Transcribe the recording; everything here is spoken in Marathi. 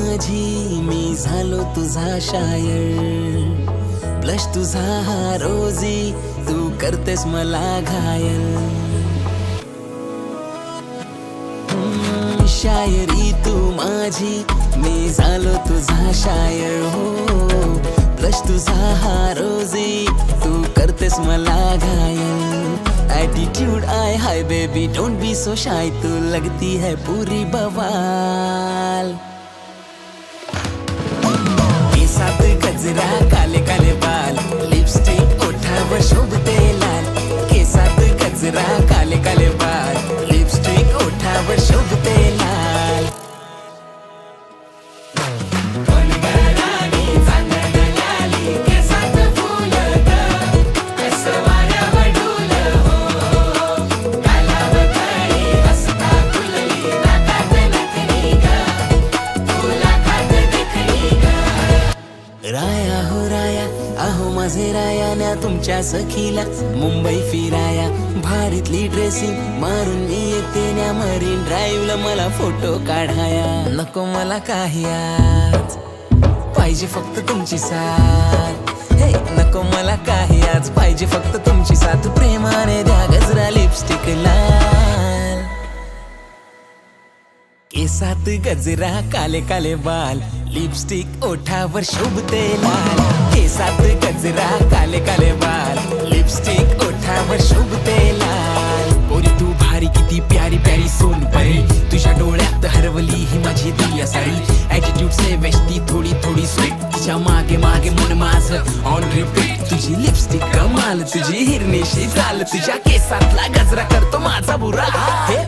माझी मी झालो तुझा शायर, ब्लश तुझा हा रोजी तू करतेस मला घायल. शायरी तू माझी मी झालो तुझा शायर हो, ब्लश तुझा हा रोजी तू करतेस मला घायल. Attitude I hi baby don't be so shy, तू लगती है पूरी बवाल. केसात गजरा काले काले बाल, लिपस्टिक ओठावर शोभते लाल. केसात गजरा काले काले बाल, लिपस्टिक ओठावर शोभते लाल. राया हो राया अहो माझे रायान्या तुमच्या सखीला मुंबई फिराया. भारीतली ड्रेसिंग मारून मी येते न्या मरीन ड्राईव्हला मला फोटो काढाया. नको मला काही आज पाहिजे फक्त तुमची साथ, हे नको मला काही आज पाहिजे फक्त तुमची साथ. प्रेमाने द्या गजरा लिपस्टिक लाल. केसात गजरा काले काले बाल, लिपस्टिक ओठावर शोभते लाल. केसात गजरा काले काले बाल, लिपस्टिक ओठावर शोभते लाल. पोरी तू भारी किती प्यारी प्यारी सोनपरी, तुझ्या डोळ्यात हरवली ही माझी दुनिया सारी. ॲटिट्यूड से वेस्टी थोडी थोडी स्वीट, तिच्या मागे मागे मन माझं ऑन रिपीट. तुझी लिपस्टिक कमाल, तुझी हिरणीशी चाल, तुझ्या केसातला गजरा करतो माझा बुरा. हे